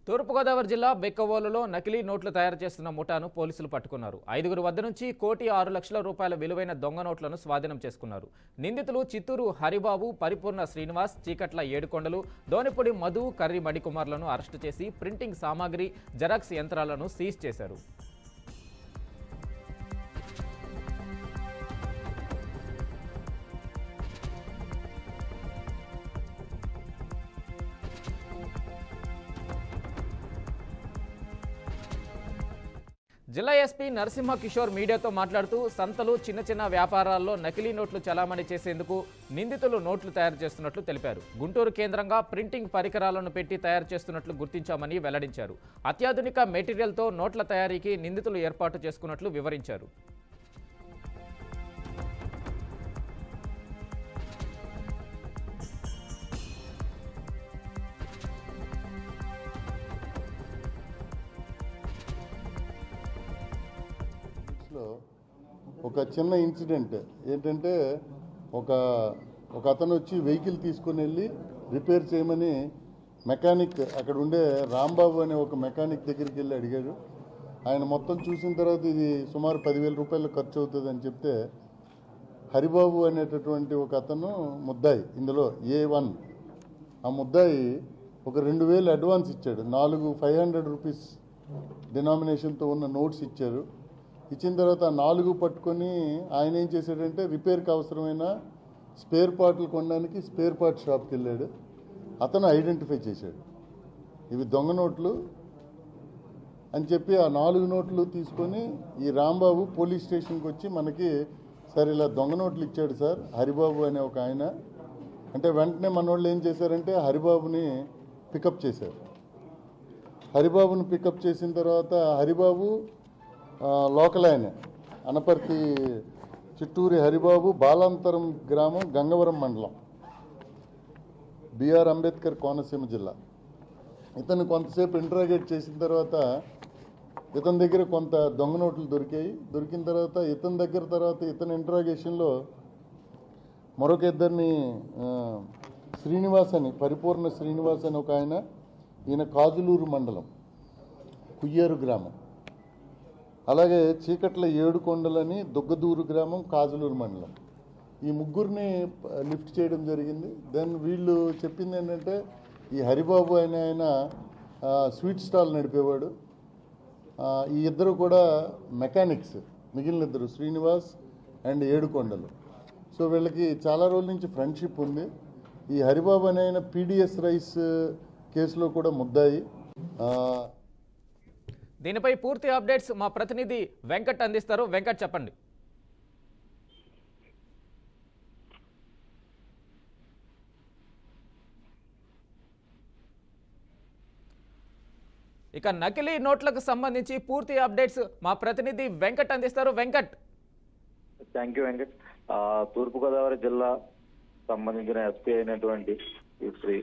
తూర్పుగోదావరి జిల్లా బెక్కవోలులో నకిలీ నోట్లు తయారు చేస్తున్న ముఠాను పోలీసులు పట్టుకున్నారు. 5 వద్ద నుంచి ₹1,06,00,000 విలువైన దొంగ నోట్లను స్వాధీనం చేసుకున్నారు. నిందితులు చిత్తూరు హరిబాబు, పరిపూర్ణ శ్రీనివాస్, చీకట్ల ఏడుకొండలు, దోనిపొడి మధు, కర్రి మణికుమార్లను అరెస్టు చేసి ప్రింటింగ్ సామాగ్రి, జెరాక్స్ యంత్రాలను సీజ్ చేశారు. జిల్లా ఎస్పీ నరసింహ కిషోర్ మీడియాతో మాట్లాడుతూ సంతలు, చిన్న వ్యాపారాల్లో నకిలీ నోట్లు చలామణి చేసేందుకు నిందితులు నోట్లు తయారు చేస్తున్నట్లు తెలిపారు. గుంటూరు కేంద్రంగా ప్రింటింగ్ పరికరాలను పెట్టి తయారు చేస్తున్నట్లు గుర్తించామని వెల్లడించారు. అత్యాధునిక మెటీరియల్తో నోట్ల తయారీకి నిందితులు ఏర్పాటు చేసుకున్నట్లు వివరించారు. ఒక చిన్న ఇన్సిడెంట్ ఏంటంటే ఒక అతను వచ్చి వెహికల్ తీసుకొని వెళ్ళి రిపేర్ చేయమని మెకానిక్ అక్కడ ఉండే రాంబాబు అనే ఒక మెకానిక్ దగ్గరికి వెళ్ళి అడిగాడు. ఆయన మొత్తం చూసిన తర్వాత ఇది సుమారు ₹10,000 ఖర్చు అవుతుంది అని చెప్తే హరిబాబు అనేటటువంటి ఒక అతను ముద్దాయి, ఇందులో A1 ఆ ముద్దాయి ఒక 2,000 అడ్వాన్స్ ఇచ్చాడు. 4 ₹500 డినామినేషన్తో ఉన్న నోట్స్ ఇచ్చారు. ఇచ్చిన తర్వాత 4 పట్టుకొని ఆయన ఏం చేశాడంటే రిపేర్కి అవసరమైన స్పేర్ పార్ట్లు కొనడానికి స్పేర్ పార్ట్ షాప్కి వెళ్ళాడు. అతను ఐడెంటిఫై చేశాడు ఇవి దొంగ నోట్లు అని చెప్పి ఆ 4 నోట్లు తీసుకొని ఈ రాంబాబు పోలీస్ స్టేషన్కి వచ్చి మనకి సార్ ఇలా దొంగ నోట్లు ఇచ్చాడు సార్ హరిబాబు అనే ఒక ఆయన అంటే వెంటనే మన వాళ్ళు ఏం చేశారంటే హరిబాబుని పికప్ చేశారు. హరిబాబుని పికప్ చేసిన తర్వాత హరిబాబు లోకల్ ఆయన అనపర్తి చిట్టూరి హరిబాబు, బాలాంతరం గ్రామం, గంగవరం మండలం, బిఆర్ అంబేద్కర్ కోనసీమ జిల్లా. ఇతను కొంతసేపు ఇంటరాగేట్ చేసిన తర్వాత ఇతని దగ్గర కొంత దొంగ నోట్లు దొరికాయి. దొరికిన తర్వాత ఇతని ఇంటరాగేషన్లో మరొక ఇద్దరిని శ్రీనివాస్ అని, పరిపూర్ణ శ్రీనివాస్ అని ఒక ఆయన, ఈయన కాజులూరు మండలం, కుయ్యేరు గ్రామం. అలాగే చీకట్ల ఏడుకొండలని, దుగ్గదూరు గ్రామం, కాజులూరు మండలం. ఈ ముగ్గురిని లిఫ్ట్ చేయడం జరిగింది. దెన్ వీళ్ళు చెప్పింది ఏంటంటే ఈ హరిబాబు అనే ఆయన స్వీట్ స్టాల్ నడిపేవాడు. ఈ ఇద్దరు కూడా మెకానిక్స్, మిగిలిన ఇద్దరు శ్రీనివాస్ అండ్ ఏడుకొండలు. సో వీళ్ళకి చాలా రోజుల నుంచి ఫ్రెండ్షిప్ ఉంది. ఈ హరిబాబు అనే ఆయన PDS రైస్ కేసులో కూడా ముద్దాయి. దీనిపై పూర్తి అప్డేట్స్ మా ప్రతినిధి వెంకట్ అందిస్తారు. వెంకట్, చెప్పండి. ఇక నకిలీ నోట్లకు సంబంధించి పూర్తి అప్డేట్స్ మా ప్రతినిధి వెంకట్ అందిస్తారు. వెంకట్. Thank you Venkat. తూర్పుగోదావరి జిల్లా సంబంధించిన ఎస్పీ అయినటువంటి శ్రీ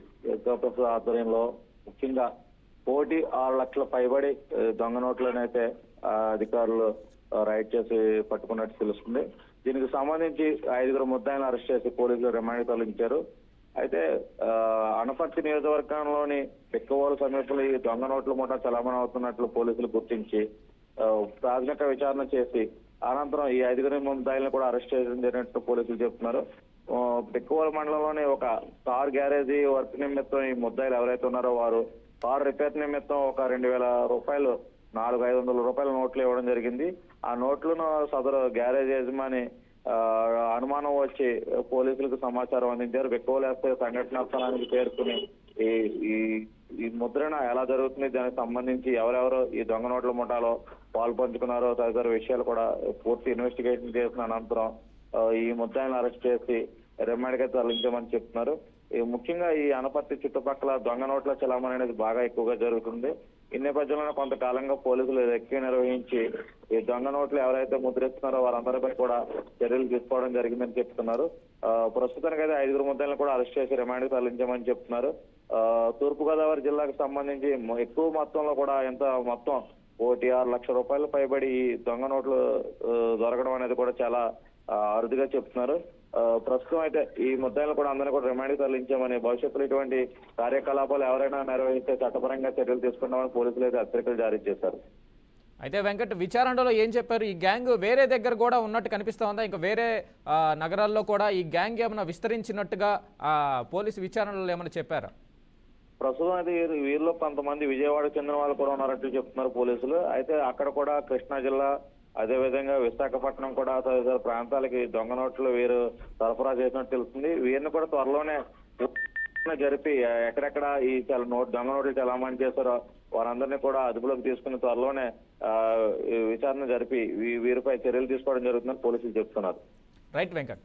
ప్రసాద్ ఆధ్వర్యంలో ముఖ్యంగా ₹6,00,000 పైబడి దొంగ నోట్లనైతే అధికారులు రైడ్ చేసి పట్టుకున్నట్టు తెలుస్తుంది. దీనికి సంబంధించి 5 ముద్దాయిలను అరెస్ట్ చేసి పోలీసులు రిమాండ్ తరలించారు. అయితే అనపర్తి నియోజకవర్గంలోని బెక్కవోలు సమీపంలో ఈ దొంగ నోట్ల ముఠా చలామణి అవుతున్నట్లు పోలీసులు గుర్తించి ప్రాథమిక విచారణ చేసి అనంతరం ఈ 5 ముద్దాయిలను కూడా అరెస్ట్ చేయడం జరిగినట్టు పోలీసులు చెప్తున్నారు. బెక్కవోలు మండలంలోని ఒక కార్ గ్యారేజీ వర్క్ నిమిత్తం ఈ ముద్దాయిలు ఎవరైతే ఉన్నారో వారు కారు రిపేర్ నిమిత్తం ఒక ₹2,000 ₹4,500 నోట్లు ఇవ్వడం జరిగింది. ఆ నోట్లను సదరు గ్యారేజ్ యజమాని అనుమానం వచ్చి పోలీసులకు సమాచారం అందించారు. బెక్కవోలు ఎస్ఐ సంఘటనా స్థలానికి చేరుకుని ఈ ముద్రణ ఎలా జరుగుతుంది, దానికి సంబంధించి ఎవరెవరు ఈ దొంగ నోట్ల ముఠాలో పాల్పంచుకున్నారో తదితర విషయాలు కూడా పూర్తి ఇన్వెస్టిగేషన్ చేసిన అనంతరం ఈ ముద్దాయిలను అరెస్ట్ చేసి రిమాండ్కి తరలించామని చెప్తున్నారు. ముఖ్యంగా ఈ అనపర్తి చుట్టుపక్కల దొంగ నోట్ల చలామణి అనేది బాగా ఎక్కువగా జరుగుతుంది. ఈ నేపథ్యంలో కొంతకాలంగా పోలీసులు రెక్కి నిర్వహించి ఈ దొంగ నోట్లు ఎవరైతే ముద్రిస్తున్నారో వారందరిపై కూడా చర్యలు తీసుకోవడం జరిగిందని చెప్తున్నారు. ప్రస్తుతానికి అయితే 5 ముద్దాయిలను కూడా అరెస్ట్ చేసి రిమాండ్కి తరలించామని చెప్తున్నారు. తూర్పుగోదావరి జిల్లాకు సంబంధించి ఎక్కువ మొత్తంలో కూడా మొత్తం ₹1,06,00,000 పైబడి ఈ దొంగ నోట్లు దొరకడం అనేది కూడా చాలా అరుదుగా చెప్తున్నారు. ప్రస్తుతం అయితే ఈ ముద్దాయిలను కూడా అందరినీ కూడా రిమాండ్ తరలించామని, భవిష్యత్తులో ఇటువంటి కార్యకలాపాలు ఎవరైనా నిర్వహిస్తే చట్టపరంగా చర్యలు తీసుకుంటామని పోలీసులు అయితే హెచ్చరికలు జారీ చేశారు. అయితే వెంకట్, విచారణలో ఏం చెప్పారు? ఈ గ్యాంగ్ వేరే దగ్గర కూడా ఉన్నట్టు కనిపిస్తా ఉందా? ఇంకా వేరే నగరాల్లో కూడా ఈ గ్యాంగ్ ఏమైనా విస్తరించినట్టుగా పోలీసు విచారణలో ఏమైనా చెప్పారా? ప్రస్తుతం అయితే వీరిలో కొంతమంది విజయవాడకు చెందిన వాళ్ళు కూడా ఉన్నారంటూ చెప్తున్నారు పోలీసులు. అయితే అక్కడ కూడా కృష్ణా జిల్లా, అదేవిధంగా విశాఖపట్నం కూడా తదితర ప్రాంతాలకి దొంగ నోట్లు వీరు సరఫరా చేసినట్టు తెలుస్తుంది. వీరిని కూడా త్వరలోనే జరిపి ఎక్కడెక్కడ ఈ దొంగ నోట్లు చలామణి చేశారో వారందరినీ కూడా అదుపులోకి తీసుకుని త్వరలోనే విచారణ జరిపి వీరిపై చర్యలు తీసుకోవడం జరుగుతుందని పోలీసులు చెప్తున్నారు. రైట్ వెంకట్.